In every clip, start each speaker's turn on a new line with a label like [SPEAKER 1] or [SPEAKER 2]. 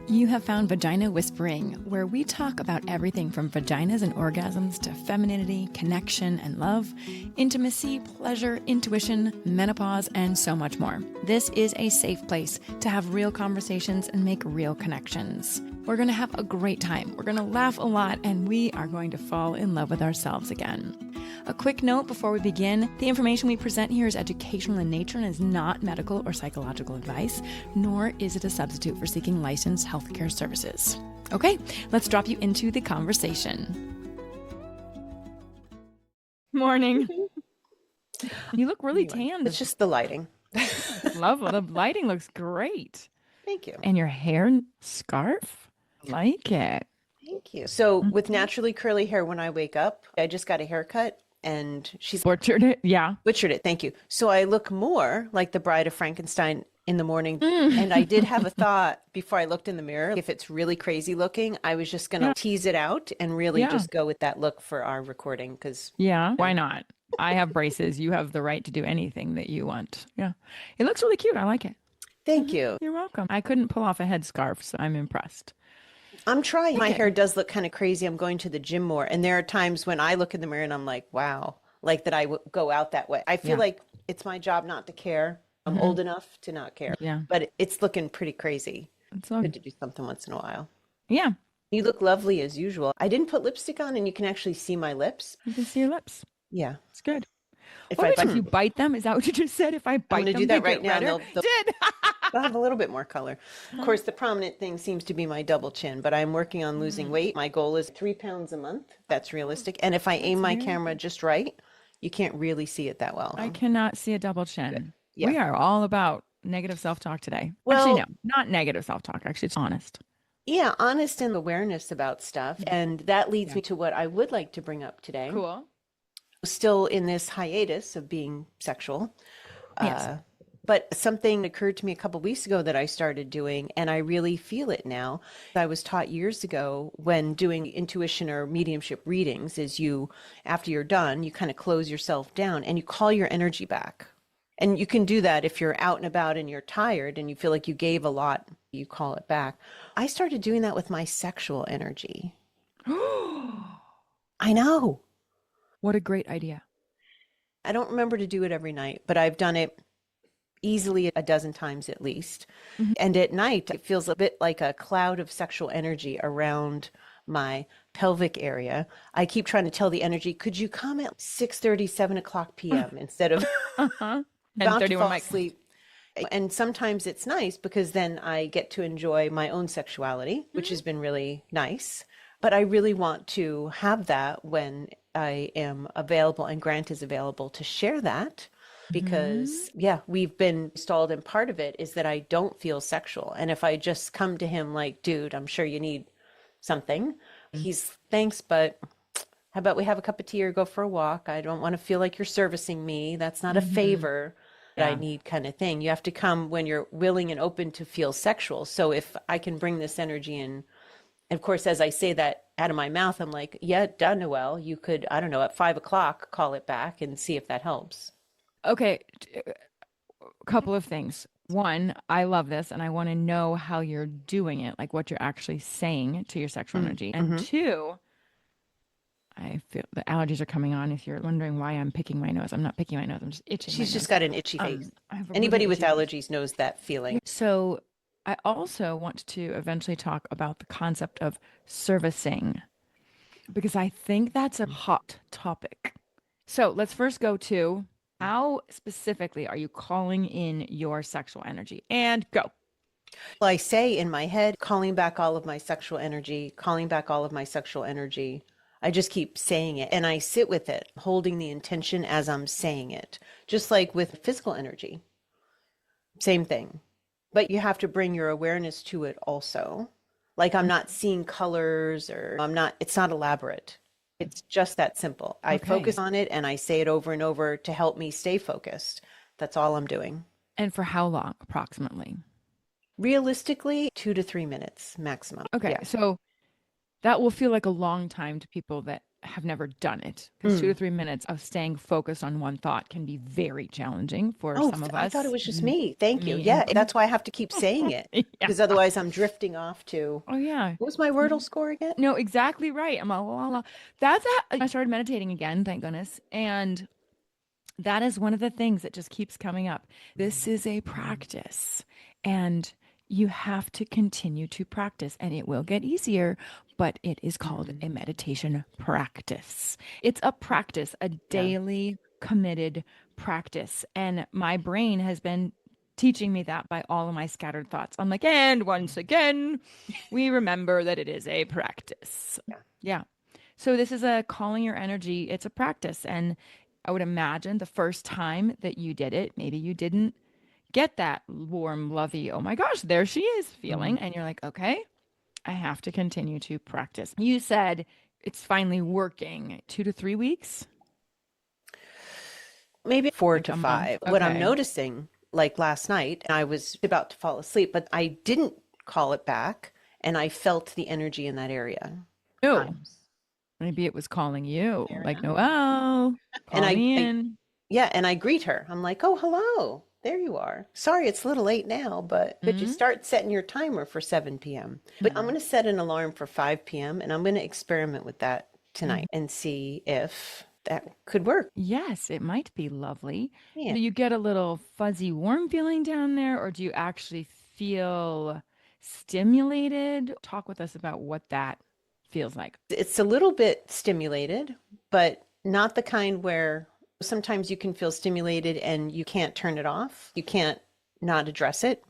[SPEAKER 1] You have found Vagina Whispering, where we talk about everything from vaginas and orgasms to femininity, connection and love, intimacy, pleasure, intuition, menopause, and so much more. This is a safe place to have real conversations and make real connections. We're going to have a great time. We're going to laugh a lot, and we are going to fall in love with ourselves again. A quick note before we begin, the information we present here is educational in nature and is not medical or psychological advice, nor is it a substitute for seeking licensed healthcare services. Okay, let's drop you into the conversation. Morning. You look really tanned.
[SPEAKER 2] It's just the lighting.
[SPEAKER 1] Love it. The lighting looks great.
[SPEAKER 2] Thank you.
[SPEAKER 1] And your hair scarf? I like it.
[SPEAKER 2] Thank you. So with naturally curly hair, when I wake up, I just got a haircut and she's
[SPEAKER 1] butchered it. Yeah.
[SPEAKER 2] Butchered it. Thank you. So I look more like the Bride of Frankenstein in the morning. And I did have a thought before I looked in the mirror. If it's really crazy looking, I was just going to tease it out and really just go with that look for our recording. Because
[SPEAKER 1] why not? I have braces. You have the right to do anything that you want. Yeah. It looks really cute. I like it.
[SPEAKER 2] Thank you.
[SPEAKER 1] You're welcome. I couldn't pull off a headscarf, so I'm impressed.
[SPEAKER 2] I'm trying. My hair does look kind of crazy. I'm going to the gym more. And there are times when I look in the mirror and I'm like, wow, like that I would go out that way. I feel like it's my job not to care. I'm old enough to not care. Yeah. But it's looking pretty crazy. It's good to do something once in a while.
[SPEAKER 1] Yeah.
[SPEAKER 2] You look lovely as usual. I didn't put lipstick on and you can actually see my lips.
[SPEAKER 1] You can see your lips.
[SPEAKER 2] Yeah.
[SPEAKER 1] It's good. If you bite them, is that what you just said? If I bite them,
[SPEAKER 2] I'm going to do that right now.
[SPEAKER 1] They'll
[SPEAKER 2] have a little bit more color. Of course, the prominent thing seems to be my double chin, but I'm working on losing weight. My goal is 3 pounds a month. That's realistic. And if I aim my camera just right, you can't really see it that well.
[SPEAKER 1] I cannot see a double chin.
[SPEAKER 2] Good. Yeah.
[SPEAKER 1] We are all about negative self-talk today.
[SPEAKER 2] Well,
[SPEAKER 1] actually, no, not negative self-talk. Actually, it's honest.
[SPEAKER 2] Yeah, honest and awareness about stuff. And that leads me to what I would like to bring up today.
[SPEAKER 1] Cool.
[SPEAKER 2] Still in this hiatus of being sexual. Yes. But something occurred to me a couple of weeks ago that I started doing, and I really feel it now. I was taught years ago when doing intuition or mediumship readings is you, after you're done, you kind of close yourself down and you call your energy back. And you can do that if you're out and about and you're tired and you feel like you gave a lot, you call it back. I started doing that with my sexual energy. I know.
[SPEAKER 1] What a great idea.
[SPEAKER 2] I don't remember to do it every night, but I've done it easily a dozen times at least. And at night, it feels a bit like a cloud of sexual energy around my pelvic area. I keep trying to tell the energy, could you come at 6:30, 7 o'clock p.m. instead of about to fall asleep. And sometimes it's nice because then I get to enjoy my own sexuality, which has been really nice. But I really want to have that when I am available and Grant is available to share that because we've been stalled, and part of it is that I don't feel sexual. And if I just come to him like, dude, I'm sure you need something. He's thanks, but how about we have a cup of tea or go for a walk? I don't want to feel like you're servicing me. That's not a favor that I need kind of thing. You have to come when you're willing and open to feel sexual. So if I can bring this energy in, and of course, as I say that out of my mouth, I'm like, yeah, done, Noelle. You could, I don't know, at 5 o'clock, call it back and see if that helps.
[SPEAKER 1] Okay. A couple of things. One, I love this and I want to know how you're doing it, like what you're actually saying to your sexual energy. And two, I feel the allergies are coming on. If you're wondering why I'm picking my nose, I'm not picking my nose. I'm just itching.
[SPEAKER 2] She's just got an itchy face. Anybody with allergies knows that feeling.
[SPEAKER 1] So I also want to eventually talk about the concept of servicing, because I think that's a hot topic. So let's first go to how specifically are you calling in your sexual energy? And go.
[SPEAKER 2] Well, I say in my head, calling back all of my sexual energy, calling back all of my sexual energy. I just keep saying it and I sit with it, holding the intention as I'm saying it, just like with physical energy. Same thing. But you have to bring your awareness to it also. Like I'm not seeing colors or it's not elaborate. It's just that simple. I focus on it and I say it over and over to help me stay focused. That's all I'm doing.
[SPEAKER 1] And for how long approximately?
[SPEAKER 2] Realistically, 2 to 3 minutes maximum.
[SPEAKER 1] Okay. Yeah. So that will feel like a long time to people that have never done it because 2 to 3 minutes of staying focused on one thought can be very challenging for
[SPEAKER 2] Oh,
[SPEAKER 1] some of
[SPEAKER 2] I thought it
[SPEAKER 1] us,
[SPEAKER 2] was just me. Thank you.
[SPEAKER 1] me
[SPEAKER 2] Yeah,
[SPEAKER 1] included.
[SPEAKER 2] that's why I have to keep saying it
[SPEAKER 1] Yeah.
[SPEAKER 2] because otherwise I'm drifting off to
[SPEAKER 1] Oh, yeah.
[SPEAKER 2] what was my Wordle score again?
[SPEAKER 1] No, exactly right. I'm all, la, la. That's how I started meditating again, thank goodness. And that is one of the things that just keeps coming up. This is a practice, and you have to continue to practice, and it will get easier, but it is called a meditation practice. It's a practice, a
[SPEAKER 2] Yeah.
[SPEAKER 1] daily committed practice. And my brain has been teaching me that by all of my scattered thoughts. I'm like, and once again, we remember that it is a practice.
[SPEAKER 2] Yeah.
[SPEAKER 1] Yeah. So this is a calling your energy. It's a practice. And I would imagine the first time that you did it, maybe you didn't get that warm, lovey, oh my gosh, there she is feeling. And you're like, okay, I have to continue to practice. You said it's finally working 2 to 3 weeks,
[SPEAKER 2] Maybe four
[SPEAKER 1] like
[SPEAKER 2] to
[SPEAKER 1] a month.
[SPEAKER 2] five. What I'm
[SPEAKER 1] Okay.
[SPEAKER 2] noticing, like last night, I was about to fall asleep, but I didn't call it back and I felt the energy in that area.
[SPEAKER 1] No,
[SPEAKER 2] Times.
[SPEAKER 1] maybe it was calling you,
[SPEAKER 2] Fair
[SPEAKER 1] like,
[SPEAKER 2] enough.
[SPEAKER 1] Noelle,
[SPEAKER 2] And
[SPEAKER 1] call me in.
[SPEAKER 2] yeah, and I greet her. I'm like, oh, hello. There you are. Sorry, it's a little late now, but could you
[SPEAKER 1] Mm-hmm.
[SPEAKER 2] start setting your timer for 7 p.m.? But I'm going to set an alarm for 5 p.m. and I'm going to experiment with that tonight and see if that could work.
[SPEAKER 1] Yes, it might be lovely.
[SPEAKER 2] Yeah.
[SPEAKER 1] Do you get a little fuzzy, warm feeling down there, or do you actually feel stimulated? Talk with us about what that feels like.
[SPEAKER 2] It's a little bit stimulated, but not the kind where sometimes you can feel stimulated and you can't turn it off. You can't not address it,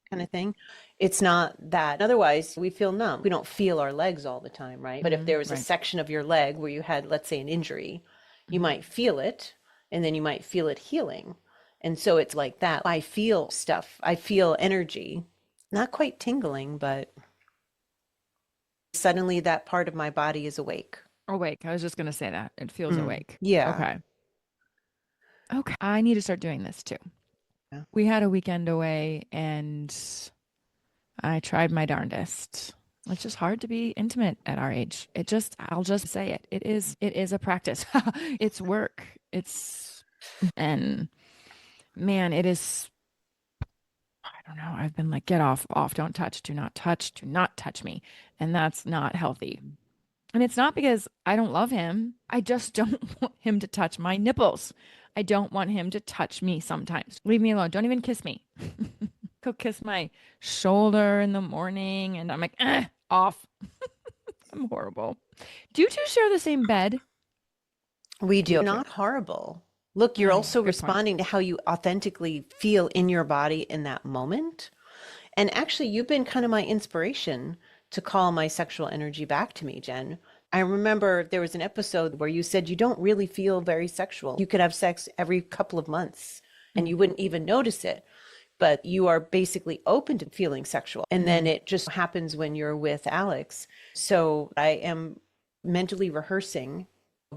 [SPEAKER 2] kind of thing. It's not that. Otherwise, we feel numb. We don't feel our legs all the time, right? But if there was a
[SPEAKER 1] Right.
[SPEAKER 2] section of your leg where you had, let's say, an injury, you
[SPEAKER 1] Mhm.
[SPEAKER 2] might feel it and then you might feel it healing. And so it's like that. I feel stuff, I feel energy, not quite tingling, but suddenly that part of my body is awake.
[SPEAKER 1] Awake. I was just going to say that. It feels awake.
[SPEAKER 2] Yeah.
[SPEAKER 1] Okay. Okay. I need to start doing this too.
[SPEAKER 2] Yeah.
[SPEAKER 1] We had a weekend away and I tried my darndest. It's just hard to be intimate at our age. I'll just say it. It is a practice. It's work. And man, it is, I don't know. I've been like, get off, don't touch, do not touch me. And that's not healthy. And it's not because I don't love him. I just don't want him to touch my nipples. I don't want him to touch me sometimes. Leave me alone. Don't even kiss me. He'll kiss my shoulder in the morning, and I'm like, off. I'm horrible. Do you two share the same bed?
[SPEAKER 2] We do. Not horrible. Look, you're
[SPEAKER 1] Mm,
[SPEAKER 2] also
[SPEAKER 1] good point.
[SPEAKER 2] responding to how you authentically feel in your body in that moment. And actually, you've been kind of my inspiration to call my sexual energy back to me, Jen. I remember there was an episode where you said you don't really feel very sexual. You could have sex every couple of months and you wouldn't even notice it, but you are basically open to feeling sexual. And then it just happens when you're with Alex. So I am mentally rehearsing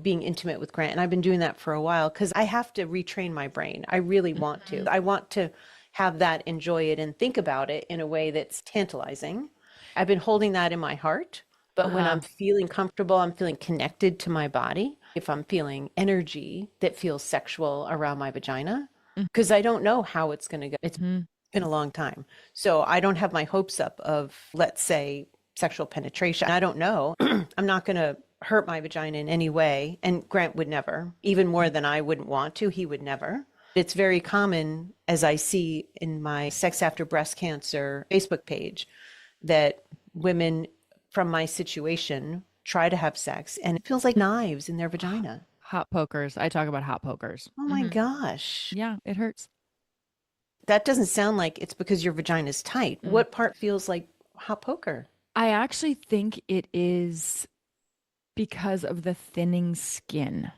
[SPEAKER 2] being intimate with Grant. And I've been doing that for a while because I have to retrain my brain. I really want to. I want to have that, enjoy it, and think about it in a way that's tantalizing. I've been holding that in my heart. But when
[SPEAKER 1] Uh-huh.
[SPEAKER 2] I'm feeling comfortable, I'm feeling connected to my body. If I'm feeling energy that feels sexual around my vagina, because I don't know how it's going to go. It's
[SPEAKER 1] Mhm.
[SPEAKER 2] been a long time. So I don't have my hopes up of, let's say, sexual penetration. I don't know. I'm not going to hurt my vagina in any way. And Grant would never, even more than I wouldn't want to, he would never. It's very common, as I see in my Sex After Breast Cancer Facebook page, that women from my situation try to have sex and it feels like knives in their vagina.
[SPEAKER 1] Hot pokers. I talk about hot pokers.
[SPEAKER 2] Oh my gosh.
[SPEAKER 1] Yeah, it hurts.
[SPEAKER 2] That doesn't sound like it's because your vagina is tight.
[SPEAKER 1] Mm.
[SPEAKER 2] What part feels like hot poker?
[SPEAKER 1] I actually think it is because of the thinning skin.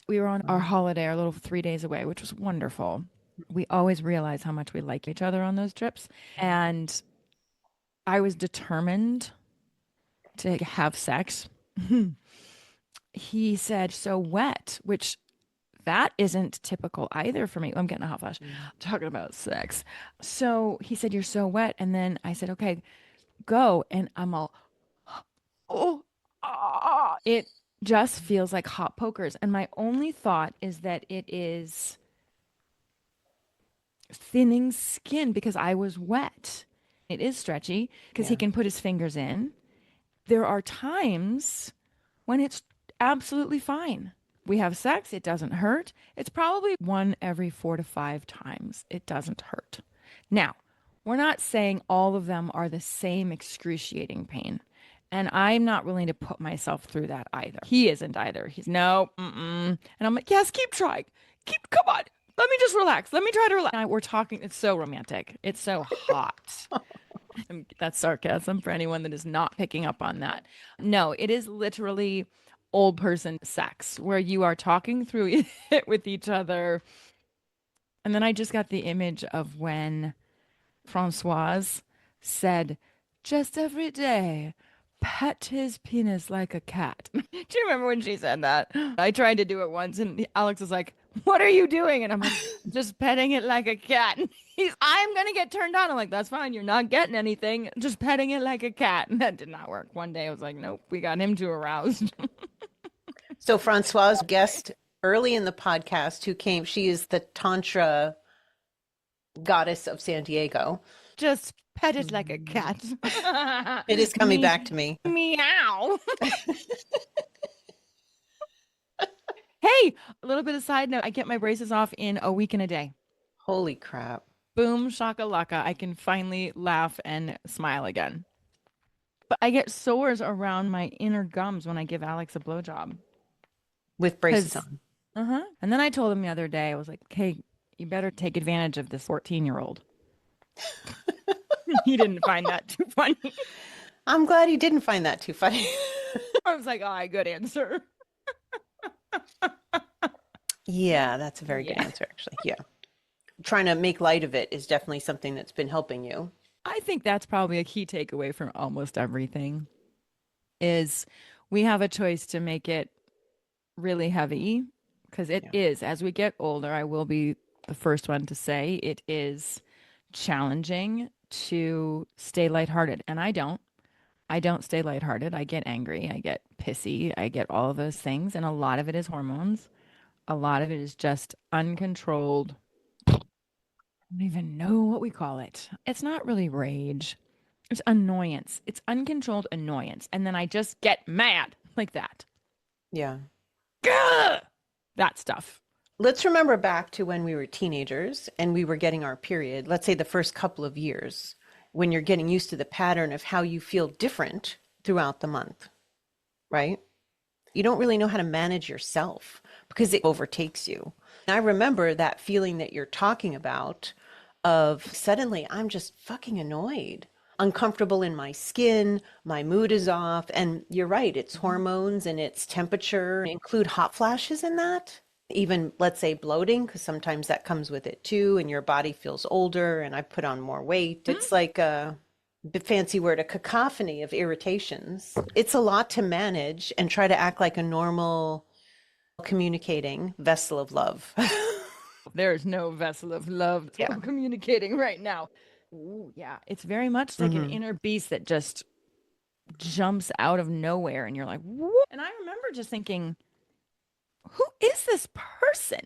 [SPEAKER 1] We were on our holiday, our little 3 days away, which was wonderful. We always realize how much we like each other on those trips. And I was determined to have sex. He said, so wet, which that isn't typical either for me. I'm getting a hot flash talking about sex. So he said, you're so wet. And then I said, okay, go. And I'm all, oh, ah. It just feels like hot pokers. And my only thought is that it is thinning skin because I was wet. It is stretchy because he
[SPEAKER 2] Yeah.
[SPEAKER 1] can put his fingers in. There are times when it's absolutely fine. We have sex, it doesn't hurt. It's probably one every 4 to 5 times. It doesn't hurt. Now, we're not saying all of them are the same excruciating pain. And I'm not willing to put myself through that either. He isn't either. He's no, mm-mm. And I'm like, yes, keep trying. Come on. Let me just relax. Let me try to relax. We're talking. It's so romantic. It's so hot. That's sarcasm for anyone that is not picking up on that. No, it is literally old person sex where you are talking through it with each other. And then I just got the image of when Francoise said, just every day, pet his penis like a cat. Do you remember when she said that? I tried to do it once and Alex was like, what are you doing? And I'm like, just petting it like a cat. And I'm going to get turned on. I'm like, that's fine. You're not getting anything. Just petting it like a cat. And that did not work. One day I was like, nope, we got him too aroused.
[SPEAKER 2] So Francoise guest early in the podcast who came, she is the Tantra goddess of San Diego.
[SPEAKER 1] Just pet it like a cat.
[SPEAKER 2] It is coming back to me.
[SPEAKER 1] Meow. Hey, a little bit of side note. I get my braces off in a week and a day.
[SPEAKER 2] Holy crap.
[SPEAKER 1] Boom, shakalaka. I can finally laugh and smile again. But I get sores around my inner gums when I give Alex a blowjob.
[SPEAKER 2] With braces on.
[SPEAKER 1] Uh-huh. And then I told him the other day, I was like, okay, you better take advantage of this 14-year-old. He didn't find that too funny.
[SPEAKER 2] I'm glad he didn't find that too funny.
[SPEAKER 1] I was like, oh, good answer.
[SPEAKER 2] Yeah, that's a very good answer, actually. Yeah. Trying to make light of it is definitely something that's been helping you.
[SPEAKER 1] I think that's probably a key takeaway from almost everything is we have a choice to make it really heavy because it is, as we get older, I will be the first one to say it is challenging to stay lighthearted. And I don't stay lighthearted. I get angry. I get pissy. I get all of those things. And a lot of it is hormones. A lot of it is just uncontrolled. I don't even know what we call it. It's not really rage. It's annoyance. It's uncontrolled annoyance. And then I just get mad like that.
[SPEAKER 2] Yeah.
[SPEAKER 1] Gah! That stuff.
[SPEAKER 2] Let's remember back to when we were teenagers and we were getting our period, let's say the first couple of years, when you're getting used to the pattern of how you feel different throughout the month, right? You don't really know how to manage yourself because it overtakes you. And I remember that feeling that you're talking about of suddenly I'm just fucking annoyed, uncomfortable in my skin, my mood is off. And you're right, it's hormones and it's temperature. Include hot flashes in that. Even, let's say, bloating, because sometimes that comes with it too, and your body feels older, and I put on more weight. It's like a fancy word, a cacophony of irritations. It's a lot to manage and try to act like a normal communicating vessel of love.
[SPEAKER 1] There's no vessel of love that I'm communicating right now. Ooh, yeah. It's very much like an inner beast that just jumps out of nowhere, and you're like, what? And I remember just thinking, who is this person?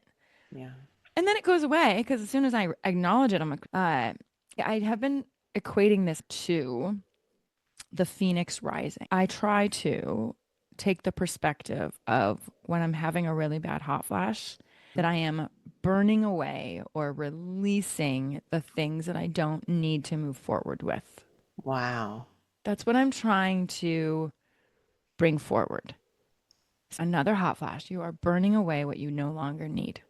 [SPEAKER 2] Yeah.
[SPEAKER 1] And then it goes away because as soon as I acknowledge it, I'm like, I have been equating this to the phoenix rising. I try to take the perspective of when I'm having a really bad hot flash, that I am burning away or releasing the things that I don't need to move forward with.
[SPEAKER 2] Wow.
[SPEAKER 1] That's what I'm trying to bring forward. Another hot flash. You are burning away what you no longer need.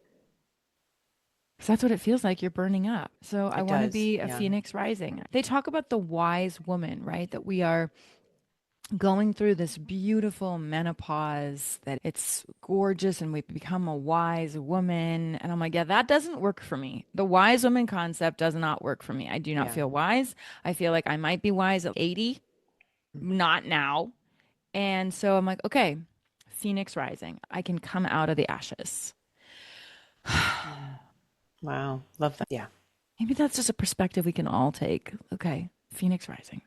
[SPEAKER 1] Because that's what it feels like. You're burning up. So I want to be a phoenix rising. They talk about the wise woman, right? That we are going through this beautiful menopause, that it's gorgeous and we become a wise woman. And I'm like, yeah, that doesn't work for me. The wise woman concept does not work for me. I do not feel wise. I feel like I might be wise at 80, not now. And so I'm like, okay, phoenix rising. I can come out of the ashes.
[SPEAKER 2] Wow. Love that. Yeah.
[SPEAKER 1] Maybe that's just a perspective we can all take. Okay, phoenix rising.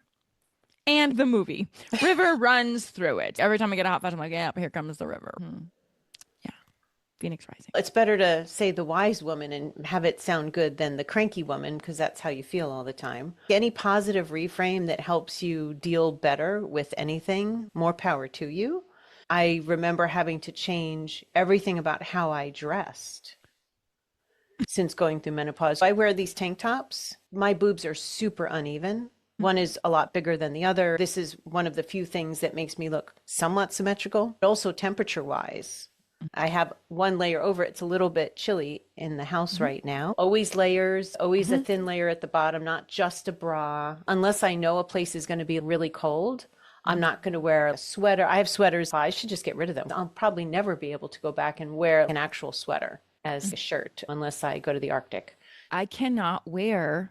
[SPEAKER 1] And the movie. River runs through it. Every time I get a hot flash, I'm like, yeah, here comes the river. Yeah. Phoenix Rising.
[SPEAKER 2] It's better to say the wise woman and have it sound good than the cranky woman, because that's how you feel all the time. Any positive reframe that helps you deal better with anything, more power to you. I remember having to change everything about how I dressed since going through menopause. I wear these tank tops. My boobs are super uneven. One is a lot bigger than the other. This is one of the few things that makes me look somewhat symmetrical, but also temperature wise. I have one layer over. It's a little bit chilly in the house right now. Always layers, always a thin layer at the bottom, not just a bra. Unless I know a place is going to be really cold, I'm not going to wear a sweater. I have sweaters. I should just get rid of them. I'll probably never be able to go back and wear an actual sweater as a shirt unless I go to the Arctic.
[SPEAKER 1] I cannot wear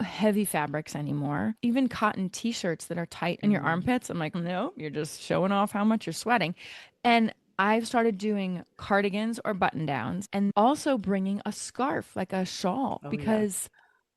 [SPEAKER 1] heavy fabrics anymore. Even cotton t-shirts that are tight in your armpits. I'm like, no, you're just showing off how much you're sweating. And I've started doing cardigans or button downs and also bringing a scarf, like a shawl, because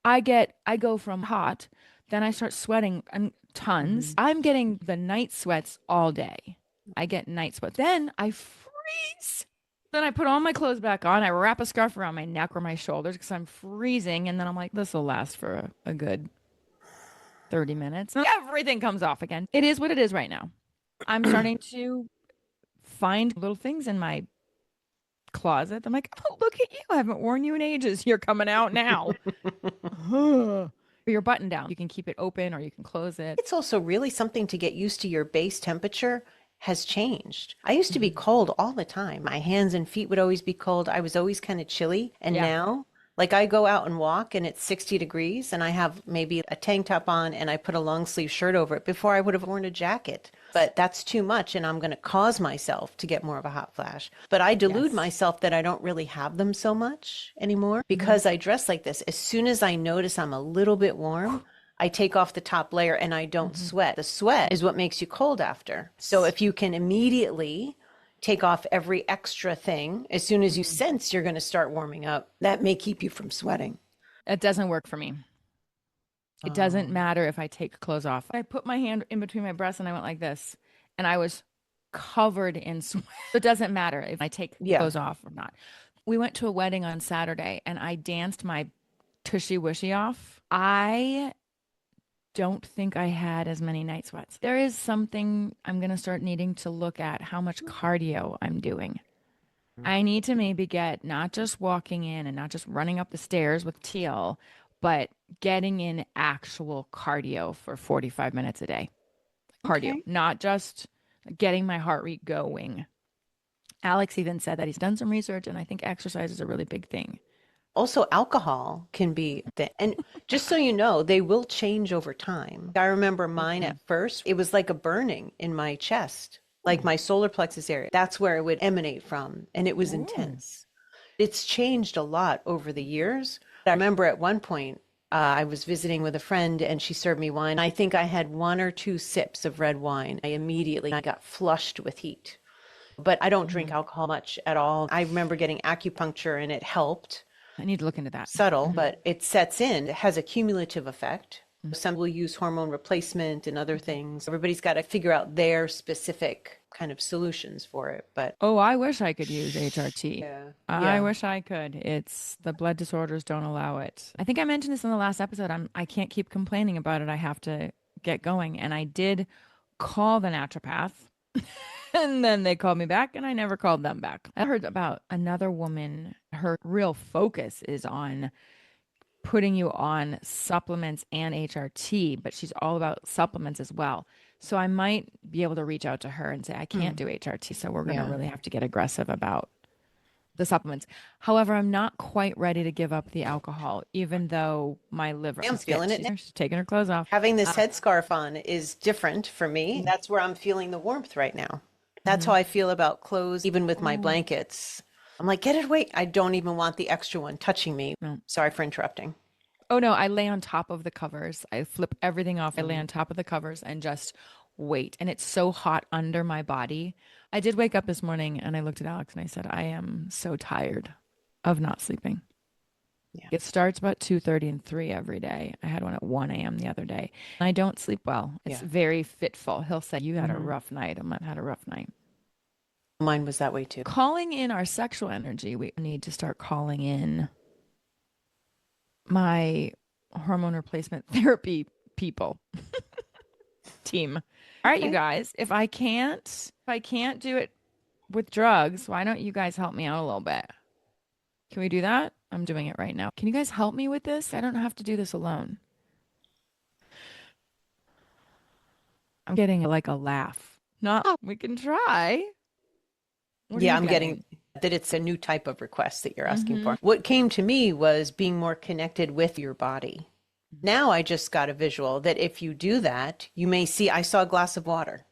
[SPEAKER 1] I go from hot, then I start sweating and tons. I'm getting the night sweats all day. I get night sweats. Then I freeze. Then I put all my clothes back on. I wrap a scarf around my neck or my shoulders because I'm freezing. And then I'm like, this will last for a good 30 minutes. And everything comes off again. It is what it is right now. I'm starting to find little things in my closet. I'm like, oh, look at you. I haven't worn you in ages. You're coming out now. Your button down. You can keep it open or you can close it.
[SPEAKER 2] It's also really something to get used to. Your base temperature has changed. I used to be cold all the time. My hands and feet would always be cold. I was always kind of chilly. And now, like I go out and walk and it's 60 degrees and I have maybe a tank top on and I put a long sleeve shirt over it. Before I would have worn a jacket. But that's too much and I'm going to cause myself to get more of a hot flash. But I delude myself that I don't really have them so much anymore because I dress like this. As soon as I notice I'm a little bit warm, I take off the top layer and I don't sweat. The sweat is what makes you cold after. So if you can immediately take off every extra thing, as soon as you sense you're going to start warming up, that may keep you from sweating.
[SPEAKER 1] It doesn't work for me. It doesn't matter if I take clothes off. I put my hand in between my breasts and I went like this and I was covered in sweat. It doesn't matter if I take clothes off or not. We went to a wedding on Saturday and I danced my tushy wishy off. I don't think I had as many night sweats. There is something I'm going to start needing to look at how much cardio I'm doing. I need to maybe get not just walking in and not just running up the stairs with Teal, but getting in actual cardio for 45 minutes a day. Cardio, not just getting my heart rate going. Alex even said that he's done some research and I think exercise is a really big thing.
[SPEAKER 2] Also, alcohol can be, and just so you know, they will change over time. I remember mine at first, it was like a burning in my chest, like my solar plexus area. That's where it would emanate from, and it was intense. It's changed a lot over the years. I remember at one point, I was visiting with a friend and she served me wine. I think I had 1 or 2 sips of red wine. I got flushed with heat. But I don't drink alcohol much at all. I remember getting acupuncture and it helped.
[SPEAKER 1] I need to look into that.
[SPEAKER 2] Subtle, but it sets in. It has a cumulative effect. Some will use hormone replacement and other things. Everybody's got to figure out their specific kind of solutions for it. But
[SPEAKER 1] oh, I wish I could use HRT.
[SPEAKER 2] yeah.
[SPEAKER 1] I wish I could. It's the blood disorders don't allow it. I think I mentioned this in the last episode. I can't keep complaining about it. I have to get going. And I did call the naturopath. And then they called me back and I never called them back. I heard about another woman. Her real focus is on putting you on supplements and HRT, but she's all about supplements as well. So I might be able to reach out to her and say, I can't do HRT. So we're going to really have to get aggressive about the supplements. However, I'm not quite ready to give up the alcohol, even though my liver
[SPEAKER 2] I'm feeling it.
[SPEAKER 1] She's taking her clothes off.
[SPEAKER 2] Having this headscarf on is different for me. That's where I'm feeling the warmth right now. That's how I feel about clothes, even with my blankets. I'm like, get it away. I don't even want the extra one touching me.
[SPEAKER 1] No.
[SPEAKER 2] Sorry for interrupting.
[SPEAKER 1] Oh, no, I lay on top of the covers. I flip everything off. I lay on top of the covers and just wait. And it's so hot under my body. I did wake up this morning and I looked at Alex and I said, I am so tired of not sleeping.
[SPEAKER 2] Yeah.
[SPEAKER 1] It starts about 2:30 and 3 every day. I had one at 1 a.m. the other day. I don't sleep well. It's
[SPEAKER 2] Yeah.
[SPEAKER 1] very fitful. He'll say, "You had a
[SPEAKER 2] Hmm.
[SPEAKER 1] rough night." I'm like, "Had a rough night."
[SPEAKER 2] Mine was that way too.
[SPEAKER 1] Calling in our sexual energy, we need to start calling in my hormone replacement therapy people team. All right, you
[SPEAKER 2] Okay.
[SPEAKER 1] guys, if I can't do it with drugs, why don't you guys help me out a little bit? Can we do that? I'm doing it right now. Can you guys help me with this? I don't have to do this alone. I'm getting like a laugh. Not, we can try. What are
[SPEAKER 2] Yeah,
[SPEAKER 1] you
[SPEAKER 2] I'm getting
[SPEAKER 1] getting?
[SPEAKER 2] that it's a new type of request that you're asking
[SPEAKER 1] Mm-hmm.
[SPEAKER 2] for. What came to me was being more connected with your body. Now I just got a visual that if you do that, you may see, I saw a glass of water.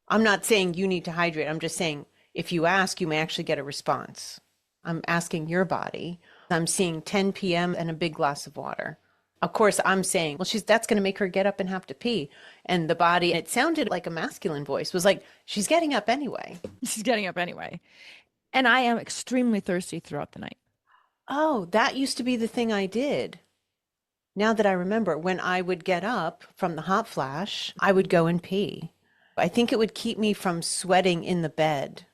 [SPEAKER 2] I'm not saying you need to hydrate. I'm just saying if you ask, you may actually get a response. I'm asking your body. I'm seeing 10 p.m. and a big glass of water. Of course, I'm saying, well, that's going to make her get up and have to pee. And the body, it sounded like a masculine voice, was like, she's getting up anyway.
[SPEAKER 1] She's getting up anyway. And I am extremely thirsty throughout the night.
[SPEAKER 2] Oh, that used to be the thing I did. Now that I remember, when I would get up from the hot flash, I would go and pee. I think it would keep me from sweating in the bed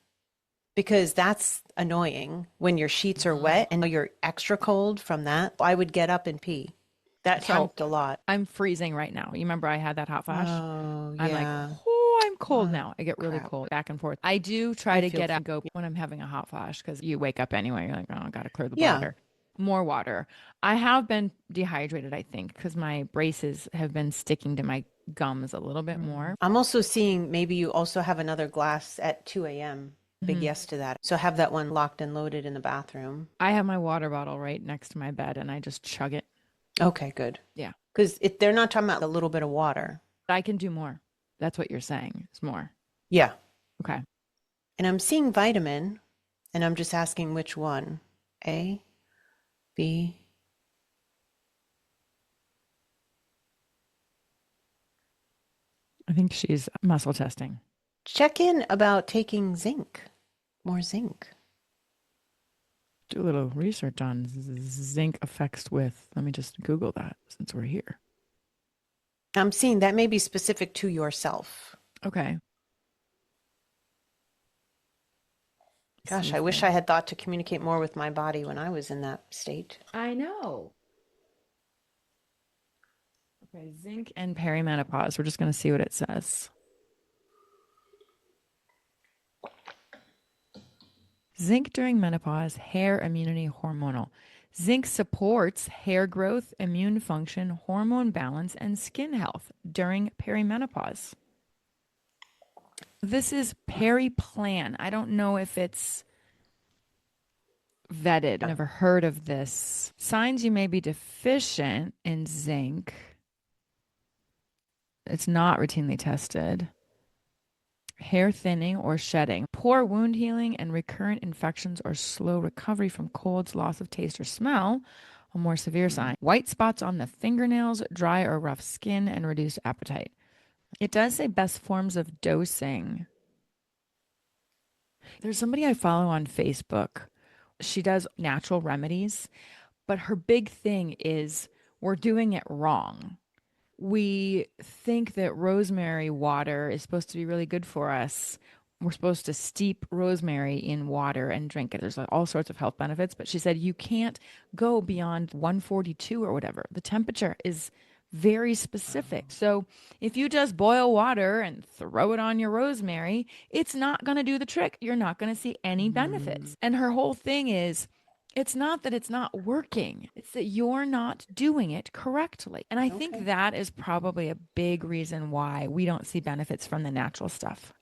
[SPEAKER 2] because that's annoying when your sheets are wet and you're extra cold from that. I would get up and pee. That
[SPEAKER 1] So
[SPEAKER 2] helped a lot.
[SPEAKER 1] I'm freezing right now. You remember I had that hot flash?
[SPEAKER 2] Oh,
[SPEAKER 1] I'm like,
[SPEAKER 2] yeah.
[SPEAKER 1] oh, I'm cold
[SPEAKER 2] Oh,
[SPEAKER 1] now. I get really
[SPEAKER 2] crap.
[SPEAKER 1] cold back and forth. I do try
[SPEAKER 2] I
[SPEAKER 1] to
[SPEAKER 2] feel
[SPEAKER 1] get
[SPEAKER 2] for
[SPEAKER 1] up and go when I'm having a hot flash because you wake up anyway. You're like, oh, I got to clear the
[SPEAKER 2] Yeah.
[SPEAKER 1] bladder. More water. I have been dehydrated, I think, because my braces have been sticking to my gums a little bit more.
[SPEAKER 2] I'm also seeing maybe you also have another glass at 2 a.m. Big
[SPEAKER 1] Mhm.
[SPEAKER 2] yes to that. So have that one locked and loaded in the bathroom.
[SPEAKER 1] I have my water bottle right next to my bed and I just chug it.
[SPEAKER 2] Okay, good.
[SPEAKER 1] Yeah.
[SPEAKER 2] Because they're not talking about a little bit of water.
[SPEAKER 1] I can do more. That's what you're saying. It's more.
[SPEAKER 2] Yeah.
[SPEAKER 1] Okay.
[SPEAKER 2] And I'm seeing vitamin, and I'm just asking which one. A, B.
[SPEAKER 1] I think she's muscle testing.
[SPEAKER 2] Check in about taking zinc, more zinc.
[SPEAKER 1] Do a little research on zinc effects with, let me just Google that since we're here.
[SPEAKER 2] I'm seeing that may be specific to yourself.
[SPEAKER 1] Okay.
[SPEAKER 2] Gosh, I wish I had thought to communicate more with my body when I was in that state.
[SPEAKER 1] I know. Okay, zinc and perimenopause. We're just going to see what it says. Zinc during menopause, hair immunity, hormonal. Zinc supports hair growth, immune function, hormone balance, and skin health during perimenopause. This is PeriPlan. I don't know if it's vetted. Never heard of this. Signs you may be deficient in zinc. It's not routinely tested. Hair thinning or shedding, poor wound healing, and recurrent infections or slow recovery from colds, loss of taste or smell, a more severe sign. White spots on the fingernails, dry or rough skin, and reduced appetite. It does say best forms of dosing. There's somebody I follow on Facebook. She does natural remedies, but her big thing is we're doing it wrong. We think that rosemary water is supposed to be really good for us. We're supposed to steep rosemary in water and drink it. There's like all sorts of health benefits, but she said you can't go beyond 142 or whatever. The temperature is very specific. So if you just boil water and throw it on your rosemary, it's not going to do the trick. You're not going to see any benefits. And her whole thing is it's not that it's not working, it's that you're not doing it correctly. And I think that is probably a big reason why we don't see benefits from the natural stuff.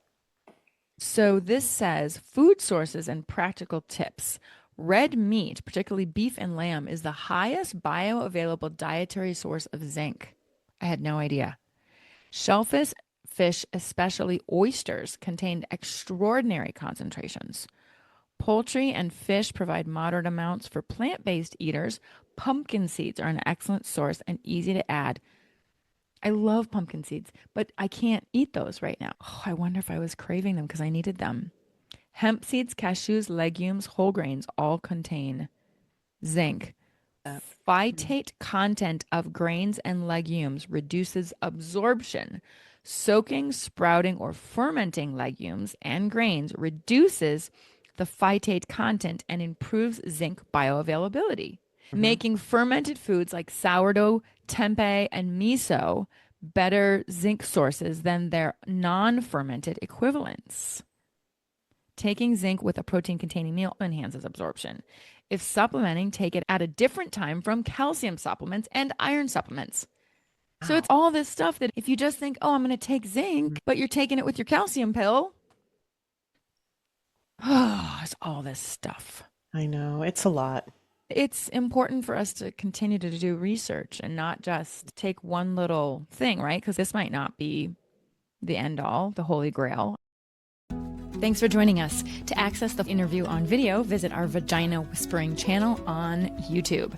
[SPEAKER 1] So this says food sources and practical tips. Red meat, particularly beef and lamb, is the highest bioavailable dietary source of zinc. I had no idea. Shellfish, fish, especially oysters, contain extraordinary concentrations. Poultry and fish provide moderate amounts for plant-based eaters. Pumpkin seeds are an excellent source and easy to add. I love pumpkin seeds, but I can't eat those right now. Oh, I wonder if I was craving them because I needed them. Hemp seeds, cashews, legumes, whole grains all contain zinc. Phytate content of grains and legumes reduces absorption. Soaking, sprouting, or fermenting legumes and grains reduces the phytate content and improves zinc bioavailability, making fermented foods like sourdough, tempeh, and miso better zinc sources than their non-fermented equivalents. Taking zinc with a protein-containing meal enhances absorption. If supplementing, take it at a different time from calcium supplements and iron supplements. So it's all this stuff that if you just think, oh, I'm going to take zinc, but you're taking it with your calcium pill. Oh, it's all this stuff.
[SPEAKER 2] I know. It's a lot.
[SPEAKER 1] It's important for us to continue to do research and not just take one little thing, right? Because this might not be the end all, the holy grail. Thanks for joining us. To access the interview on video, visit our Vagina Whispering channel on YouTube.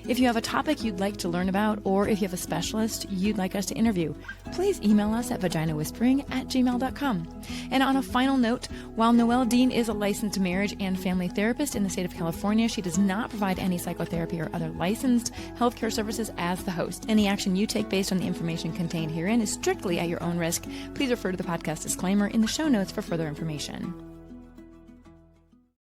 [SPEAKER 1] If you have a topic you'd like to learn about, or if you have a specialist you'd like us to interview, please email us at vaginawhispering@gmail.com. And on a final note, while Noelle Dean is a licensed marriage and family therapist in the state of California, she does not provide any psychotherapy or other licensed healthcare services as the host. Any action you take based on the information contained herein is strictly at your own risk. Please refer to the podcast disclaimer in the show notes for further information.